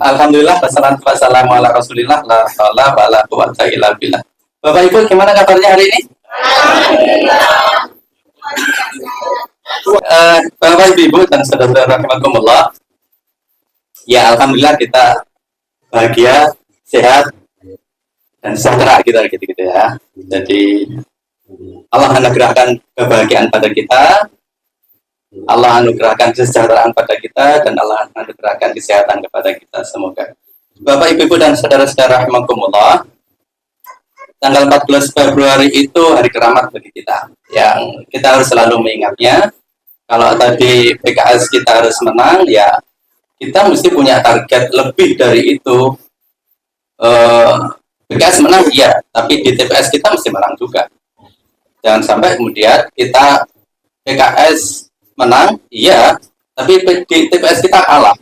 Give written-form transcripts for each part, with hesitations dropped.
Alhamdulillah, wassalatu wassalamu ala rasulillah, la haula wa la quwwata illa billah. Bapak Ibu, gimana kabarnya hari ini? Bapak Ibu dan saudara-saudara rahimakumullah. Ya, alhamdulillah kita bahagia, sehat, dan sejahtera kita gitu-gitu ya. Jadi Allah anugerahkan kebahagiaan pada kita, Allah anugerahkan kesejahteraan pada kita, dan Allah anugerahkan kesehatan kepada kita. Semoga Bapak Ibu dan saudara-saudara rahimakumullah, tanggal 14 Februari itu hari keramat bagi kita, yang kita harus selalu mengingatnya. Kalau tadi PKS kita harus menang, ya kita mesti punya target lebih dari itu. PKS menang, iya, tapi di TPS kita mesti menang juga. Jangan sampai kemudian kita PKS menang, iya, tapi di TPS kita kalah.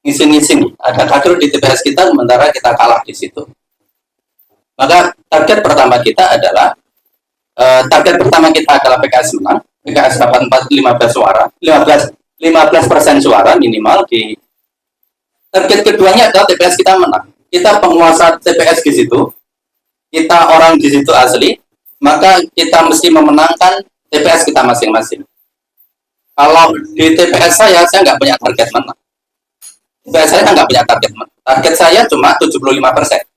Ngising-ngising, ada kader di TPS kita, sementara kita kalah di situ. Maka target pertama kita adalah PKS menang. PKS dapat 15 suara, 15% suara minimal di. Target keduanya adalah TPS kita menang. Kita penguasa TPS di situ, kita orang di situ asli, maka kita mesti memenangkan TPS kita masing-masing. Kalau di TPS saya nggak punya target menang. TPS saya nggak punya target menang. Target saya cuma 75%.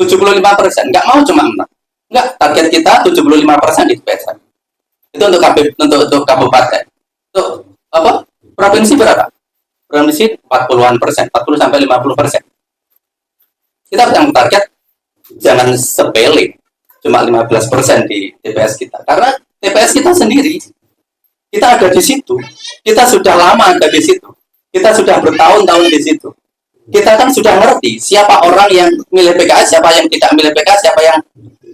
75%, nggak mau cuma menang. Nggak, target kita 75% di TPS saya. Itu untuk kabupaten. Untuk apa? Provinsi berapa? Provinsi 40-an%, 40 sampai 50%. Kita yang target jangan sepele, cuma 15% di TPS kita. Karena TPS kita sendiri, kita ada di situ, kita sudah lama ada di situ, kita sudah bertahun-tahun di situ. Kita kan sudah ngerti siapa orang yang milih PKS, siapa yang tidak milih PKS,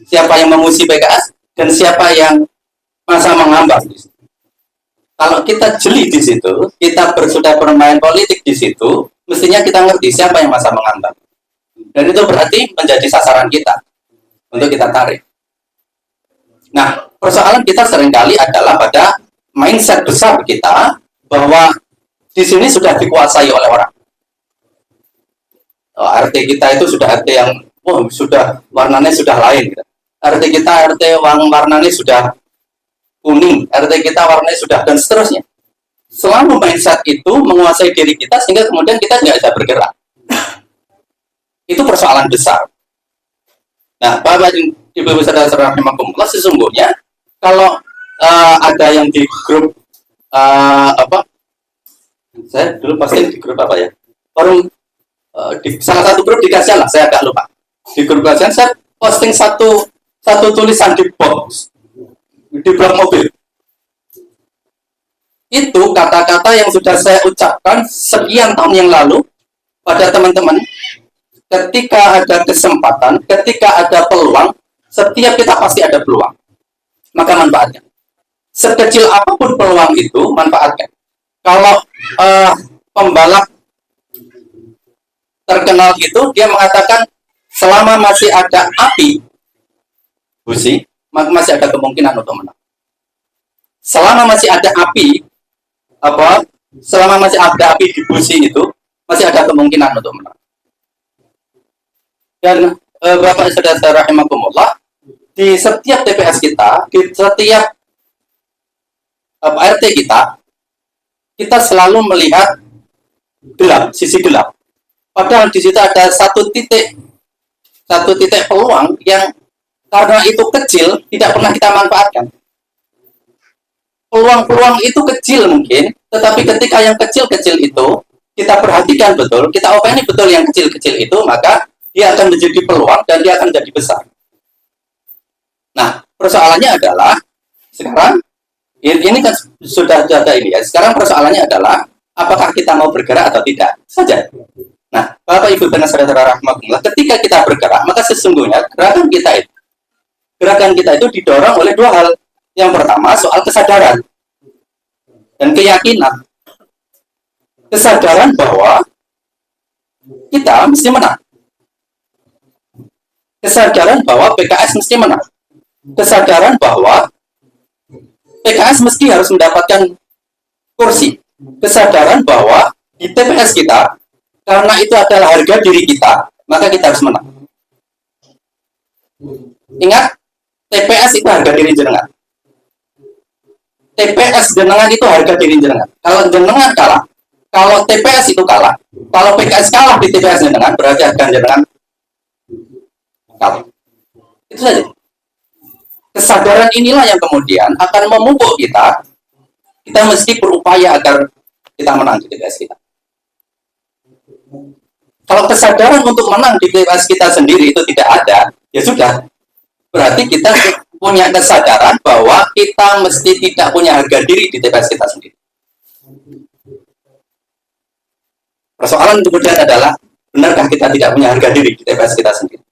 siapa yang memuji PKS, dan siapa yang masa mengambang. Kalau kita jeli di situ, kita sudah bermain politik di situ, mestinya kita ngerti siapa yang masa mengambang. Dan itu berarti menjadi sasaran kita untuk kita tarik. Nah, persoalan kita seringkali adalah pada mindset besar kita bahwa di sini sudah dikuasai oleh orang. RT kita itu sudah RT yang sudah warnanya sudah lain. RT kita RT warnanya sudah kuning, RT kita warnanya sudah, dan seterusnya. Selalu mindset itu menguasai diri kita sehingga kemudian kita nggak bisa bergerak. Itu persoalan besar. Nah, Bapak Ibu saudara-saudara rahimakumullah, sesungguhnya kalau ada yang di grup saya dulu pasti di grup apa ya? Forum di salah satu grup dikasih lah, saya agak lupa. Di grup kajian saya posting satu tulisan di box di blok mobil. Itu kata-kata yang sudah saya ucapkan sekian tahun yang lalu pada teman-teman. Ketika ada kesempatan, ketika ada peluang, setiap kita pasti ada peluang, maka manfaatkan. Sekecil apapun peluang itu, manfaatkan. Kalau pembalap terkenal itu, dia mengatakan selama masih ada api busi, maka masih ada kemungkinan untuk menang. Selama masih ada api, selama masih ada api di busi itu, masih ada kemungkinan untuk menang. Dan Bapak saudara rahimakumullah, di setiap TPS kita, di setiap RT kita selalu melihat gelap, sisi gelap. Padahal di situ ada satu titik peluang yang karena itu kecil tidak pernah kita manfaatkan. Peluang-peluang itu kecil mungkin, tetapi ketika yang kecil-kecil itu kita perhatikan betul, kita openi betul yang kecil-kecil itu, maka dia akan menjadi peluang dan dia akan menjadi besar. Nah, persoalannya adalah sekarang ini kan sudah ada ini ya. Sekarang persoalannya adalah apakah kita mau bergerak atau tidak saja. Nah, Bapak Ibu dan saudara rahmatullah, ketika kita bergerak, maka sesungguhnya gerakan kita itu didorong oleh dua hal. Yang pertama soal kesadaran dan keyakinan. Kesadaran bahwa kita mesti menang. Kesadaran bahwa PKS mesti menang. Kesadaran bahwa PKS mesti harus mendapatkan kursi. Kesadaran bahwa di TPS kita, karena itu adalah harga diri kita, maka kita harus menang. Ingat, TPS itu harga diri jenengan. TPS jenengan itu harga diri jenengan. Kalau jenengan kalah, kalau TPS itu kalah, kalau PKS kalah di TPS jenengan, berarti harga jenengan kalah. Itu saja. Kesadaran inilah yang kemudian akan memupuk kita. Kita mesti berupaya agar kita menang di TPS kita. Kalau kesadaran untuk menang di TPS kita sendiri itu tidak ada, ya sudah. Berarti kita punya kesadaran bahwa kita mesti tidak punya harga diri di TPS kita sendiri. Persoalan kemudian adalah, benarkah kita tidak punya harga diri di TPS kita sendiri?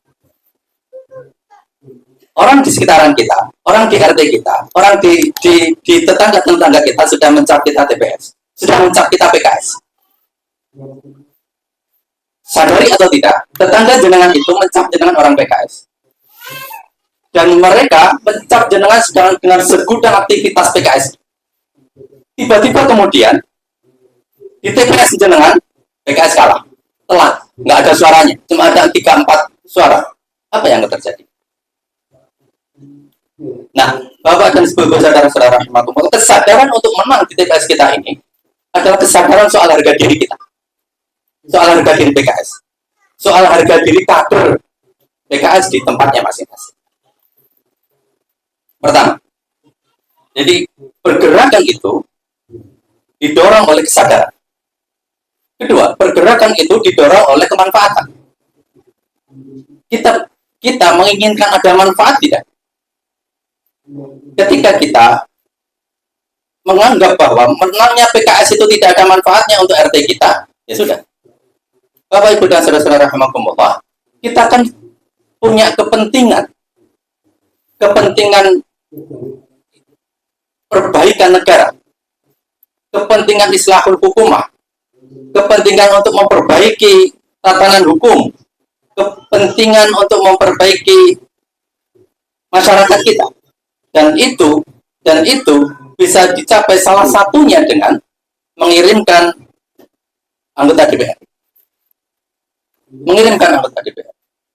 Orang di sekitaran kita, orang di RT kita, orang di tetangga-tetangga kita sudah mencap kita TPS, sudah mencap kita PKS. Sadari atau tidak, tetangga jenengan itu mencap jenengan orang PKS. Dan mereka mencap jenengan sedang dengan segudang aktivitas PKS. Tiba-tiba kemudian, di TPS jenengan, PKS kalah. Telat, nggak ada suaranya. Cuma ada 3-4 suara. Apa yang terjadi? Nah, Bapak dan Ibu saudara-saudara, kesadaran untuk menang di TPS kita ini adalah kesadaran soal harga diri kita. Soal harga diri PKS, soal harga diri kader PKS di tempatnya masing-masing. Pertama, jadi pergerakan itu didorong oleh kesadaran. Kedua, pergerakan itu didorong oleh kemanfaatan. Kita menginginkan ada manfaat tidak? Ketika kita menganggap bahwa menangnya PKS itu tidak ada manfaatnya untuk RT kita, ya sudah. Bapak, Ibu, dan saudara-saudara rahimakumullah, kita kan punya kepentingan perbaikan negara, kepentingan islahul hukumah, kepentingan untuk memperbaiki tatanan hukum, kepentingan untuk memperbaiki masyarakat kita, dan itu bisa dicapai salah satunya dengan mengirimkan anggota DPR.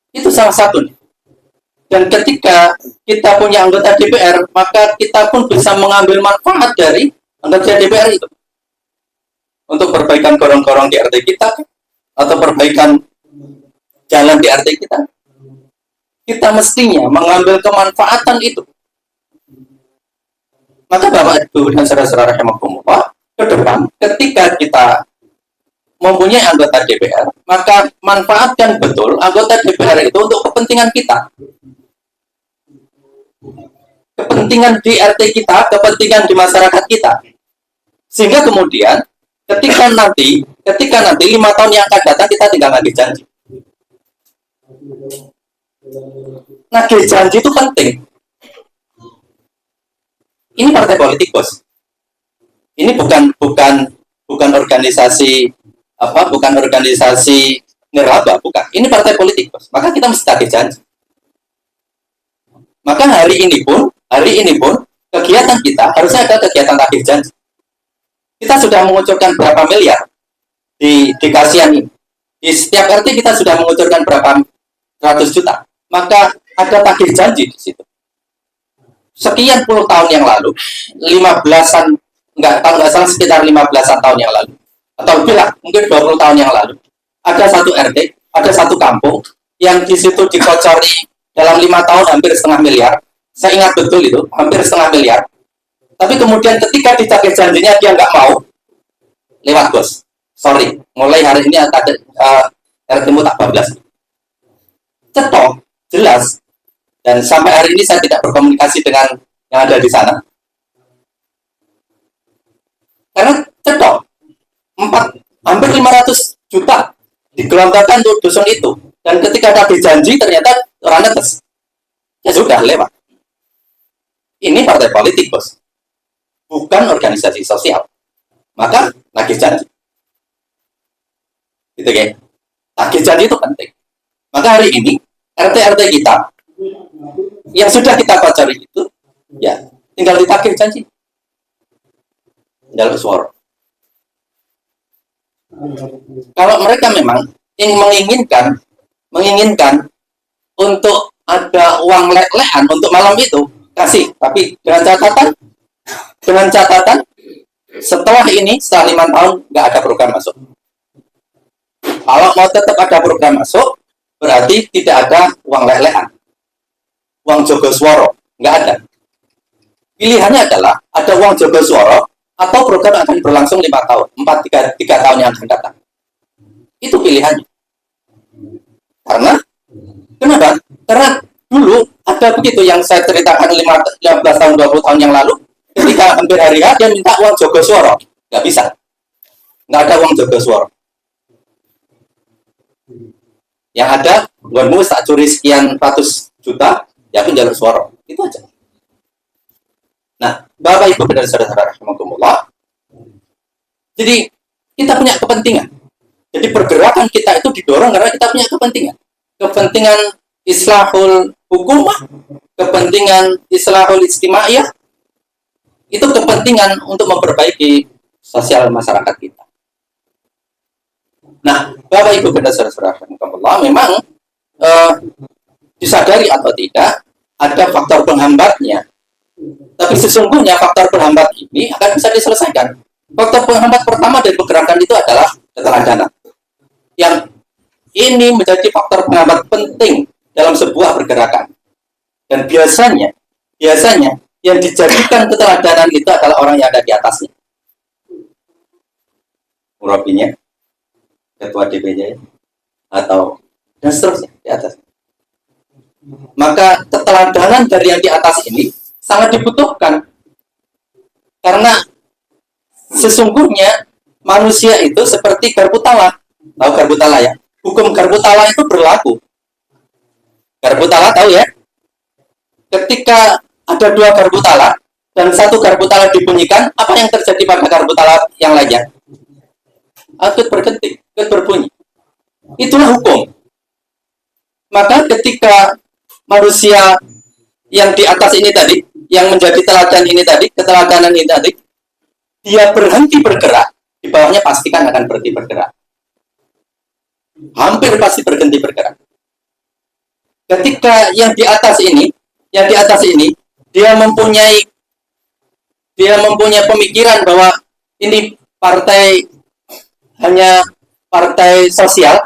Itu salah satunya. Dan ketika kita punya anggota DPR, maka kita pun bisa mengambil manfaat dari anggota DPR itu untuk perbaikan gorong-gorong di RT kita atau perbaikan jalan di RT kita. Kita mestinya mengambil kemanfaatan itu. Maka Bapak, Ibu, dan saudara-saudara rahimakumullah, ke depan ketika kita mempunyai anggota DPR, maka manfaatkan betul anggota DPR itu untuk kepentingan kita. Kepentingan di RT kita, kepentingan di masyarakat kita. Sehingga kemudian ketika nanti 5 tahun yang akan datang kita tinggal nagih janji. Nagih janji itu penting. Ini partai politik, Bos. Ini bukan organisasi bukan organisasi nirlaba, bukan. Ini partai politik, Bos. Maka kita mesti tagih janji. Maka hari ini pun kegiatan kita harusnya ada kegiatan tagih janji. Kita sudah mengucurkan berapa miliar di kasihan ini. Di setiap RT kita sudah mengucurkan berapa ratus juta. Maka ada tagih janji di situ. Sekian puluh tahun yang lalu, 15-an, kalau nggak salah sekitar 15-an tahun yang lalu, atau lebih lah, mungkin 20 tahun yang lalu, ada satu RT, ada satu kampung yang di situ dikocori dalam 5 tahun hampir setengah miliar. Saya ingat betul itu, hampir setengah miliar. Tapi kemudian ketika ditagih janjinya dia nggak mau, lewat, Bos. Sorry, mulai hari ini ada RT-mu tak bablas. Cetok, jelas. Dan sampai hari ini saya tidak berkomunikasi dengan yang ada di sana. Karena cetok, hampir 500 juta digelontorkan untuk dusun itu. Dan ketika tagih janji ternyata orang netes. Ya sudah, lewat. Ini partai politik, Bos. Bukan organisasi sosial. Maka tagih janji. Gitu ya. Tagih janji itu penting. Maka hari ini RT-RT kita yang sudah kita kocori itu, ya tinggal ditagih janji. Jalur suara. Kalau mereka memang menginginkan untuk ada uang lelehan untuk malam itu, kasih. Tapi dengan catatan setelah 5 tahun nggak ada program masuk. Kalau mau tetap ada program masuk, berarti tidak ada uang lelehan, uang jogosworo, nggak ada. Pilihannya adalah ada uang jogosworo atau program akan berlangsung 5 tahun, 3 tahun yang akan datang. Itu pilihannya. Kenapa? Karena dulu ada begitu yang saya ceritakan 15 tahun, 20 tahun yang lalu, ketika hampir hari H, dia minta uang jogosworo. Nggak bisa. Nggak ada uang jogosworo. Yang ada, gonmu tak curi sekian ratus juta, ya pun jalur suara. Itu aja. Nah, Bapak Ibu dan saudara-saudara rahimakumullah. Jadi, kita punya kepentingan. Jadi, pergerakan kita itu didorong karena kita punya kepentingan. Kepentingan islahul hukumah, kepentingan islahul istimaiyah, itu kepentingan untuk memperbaiki sosial masyarakat kita. Nah, Bapak Ibu dan saudara-saudara memang disadari atau tidak ada faktor penghambatnya. Tapi sesungguhnya faktor penghambat ini akan bisa diselesaikan. Faktor penghambat pertama dari pergerakan itu adalah keteladanan. Yang ini menjadi faktor penghambat penting dalam sebuah pergerakan. Dan biasanya yang dijadikan keteladanan itu adalah orang yang ada di atasnya. Murabinya, ketua DPJ atau dan seterusnya di atas. Maka keteladanan dari yang di atas ini sangat dibutuhkan karena sesungguhnya manusia itu seperti garpu tala. Tahu garpu tala ya? Hukum garpu tala itu berlaku. Garpu tala tahu ya? Ketika ada 2 garpu tala dan 1 garpu tala dibunyikan, apa yang terjadi pada garpu tala yang lainnya? Ikut berdenting, ikut berbunyi. Itulah hukum. Maka ketika manusia yang di atas ini tadi, yang menjadi teladan ini tadi, keteladanan ini tadi, dia berhenti bergerak, di bawahnya pastikan akan berhenti bergerak. Hampir pasti berhenti bergerak. Ketika yang di atas ini, dia mempunyai pemikiran bahwa ini partai hanya partai sosial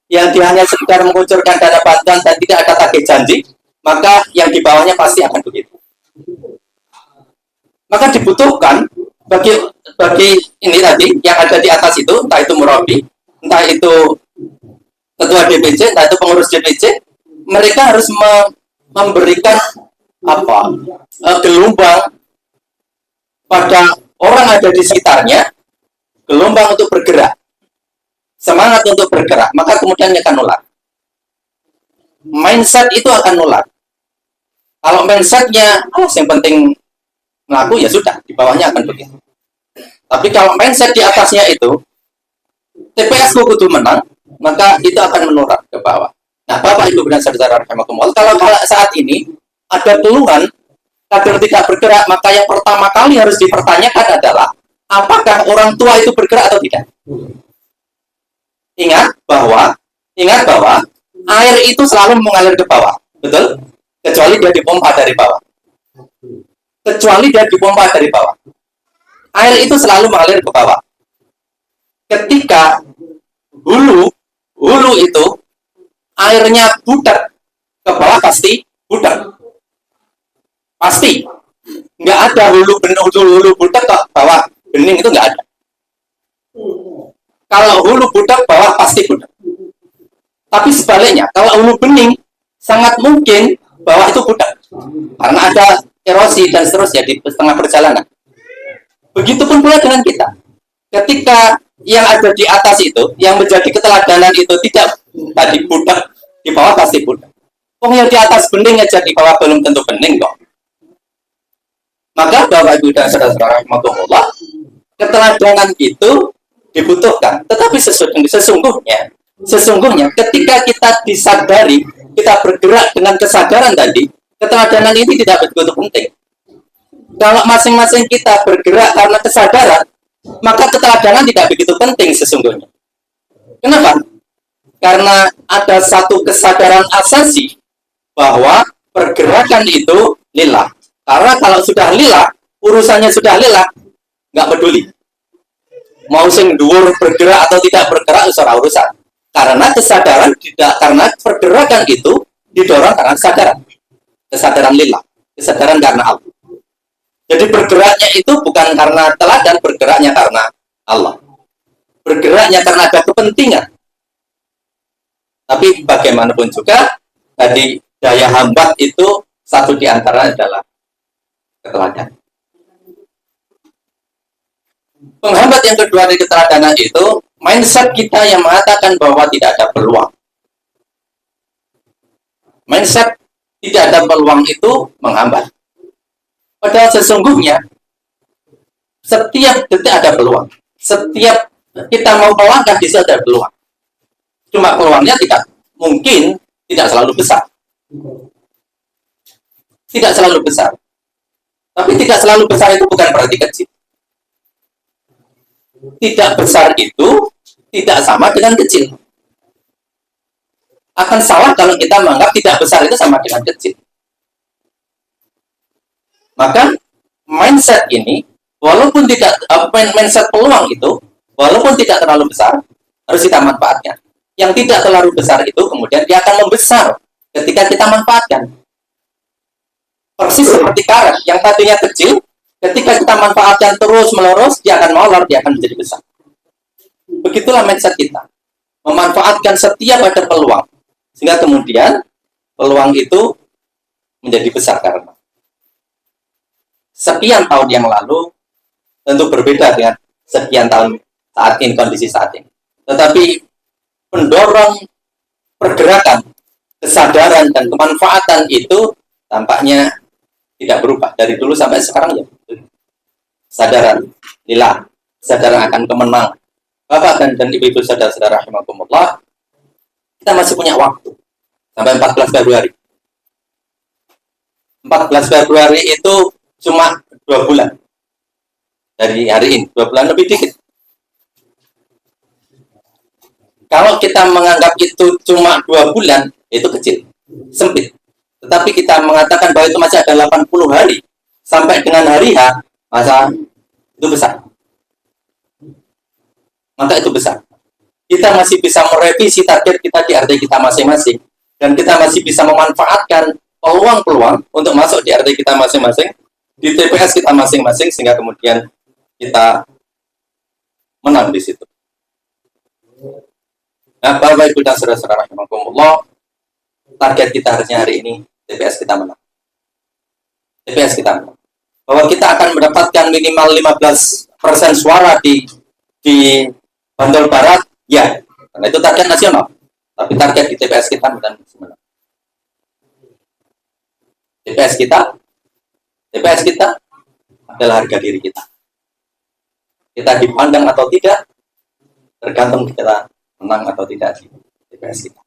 yang dia hanya sekedar mengucurkan dana bantuan dan tidak ada tagih janji, maka yang di bawahnya pasti akan begitu. Maka dibutuhkan bagi ini tadi yang ada di atas itu, entah itu murabi, entah itu ketua DPC, entah itu pengurus DPC, mereka harus memberikan gelombang pada orang ada di sekitarnya, gelombang untuk bergerak, semangat untuk bergerak, maka kemudian akan nular. Mindset itu akan nular. Kalau mindsetnya, yang penting melaku, ya sudah, di bawahnya akan begitu. Tapi kalau mindset di atasnya itu, TPS kudu menang, maka itu akan menular ke bawah. Nah, Bapak Ibu dan saudara rahimakumullah, kalau saat ini ada keluhan kader tidak bergerak, maka yang pertama kali harus dipertanyakan adalah apakah orang tua itu bergerak atau tidak. Ingat bahwa air itu selalu mengalir ke bawah, betul? Kecuali dia dipompa dari bawah. Air itu selalu mengalir ke bawah. Ketika hulu itu airnya budak ke bawah, pasti budak. Pasti. Nggak ada hulu budak ke bawah bening, itu nggak ada. Kalau hulu budak, bawah pasti budak. Tapi sebaliknya, kalau hulu bening, sangat mungkin bawah itu budak. Karena ada erosi dan seterusnya di tengah perjalanan. Begitupun pula dengan kita. Ketika yang ada di atas itu, yang menjadi keteladanan itu tidak tadi budak, di bawah pasti budak. Yang di atas bening aja, di bawah belum tentu bening kok. Maka Bapak Ibu dan saudara-saudara rahimakumullah, keteladanan itu dibutuhkan. Tetapi sesungguhnya ketika kita disadari, kita bergerak dengan kesadaran tadi, keteladanan ini tidak begitu penting. Kalau masing-masing kita bergerak karena kesadaran, maka keteladanan tidak begitu penting sesungguhnya. Kenapa? Karena ada satu kesadaran asasi bahwa pergerakan itu lillah. Karena kalau sudah lillah, urusannya sudah lillah, nggak peduli. Mau sing dhuwur bergerak atau tidak bergerak itu urusan. Karena kesadaran tidak, karena pergerakan itu didorong karena kesadaran lillah, kesadaran karena Allah. Jadi bergeraknya itu bukan karena teladan, bergeraknya karena Allah. Bergeraknya karena ada kepentingan. Tapi bagaimanapun juga, tadi daya hambat itu satu di antara adalah keteladanan. Penghambat yang kedua dari keteladanan itu mindset kita yang mengatakan bahwa tidak ada peluang. Mindset tidak ada peluang itu menghambat. Padahal sesungguhnya setiap detik ada peluang. Setiap kita mau melangkah di situ ada peluang. Cuma peluangnya tidak mungkin tidak selalu besar. Tidak selalu besar. Tapi tidak selalu besar itu bukan berarti kecil. Tidak besar itu tidak sama dengan kecil. Akan salah kalau kita menganggap tidak besar itu sama dengan kecil. Maka mindset ini, walaupun tidak mindset peluang itu, walaupun tidak terlalu besar, harus kita manfaatkan. Yang tidak terlalu besar itu kemudian dia akan membesar ketika kita manfaatkan. Persis seperti karet yang tadinya kecil, ketika kita manfaatkan terus menerus, dia akan molor, dia akan menjadi besar. Begitulah mindset kita, memanfaatkan setiap ada peluang, sehingga kemudian peluang itu menjadi besar. Karena sekian tahun yang lalu tentu berbeda dengan sekian tahun saat ini, kondisi saat ini. Tetapi pendorong pergerakan, kesadaran dan kemanfaatan itu tampaknya tidak berubah dari dulu sampai sekarang ya. Sadaran lillah, sadaran akan kemenangan. Bapak dan ibu-ibu saudara-saudara rahimakumullah, kita masih punya waktu sampai 14 Februari. 14 Februari itu cuma 2 bulan dari hari ini, 2 bulan lebih dikit. Kalau kita menganggap itu cuma 2 bulan, itu kecil, sempit. Tetapi kita mengatakan bahwa itu masih ada 80 hari sampai dengan hari H, masa itu besar. Maka itu besar. Kita masih bisa merevisi target kita di RT kita masing-masing, dan kita masih bisa memanfaatkan peluang-peluang untuk masuk di RT kita masing-masing, di TPS kita masing-masing, sehingga kemudian kita menang di situ. Nah, Bapak Ibu dan saudara-saudara rahimakumullah, target kita harusnya hari ini TPS kita menang. TPS kita menang. Bahwa kita akan mendapatkan minimal 15% suara di Bantul Barat, ya, karena itu target nasional. Tapi target di TPS kita menang. TPS kita adalah harga diri kita. Kita dipandang atau tidak, tergantung kita menang atau tidak di TPS kita.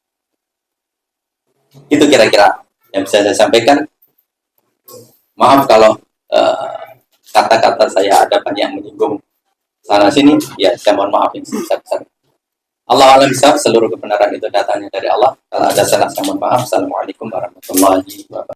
Itu kira-kira yang bisa saya sampaikan. Maaf kalau kata-kata saya ada banyak yang menyinggung sana sini, ya saya mohon maaf yang sebesar-besar. Allah alam bisa, seluruh kebenaran itu datangnya dari Allah. Kalau ada salah saya mohon maaf. Assalamualaikum warahmatullahi wabarakatuh.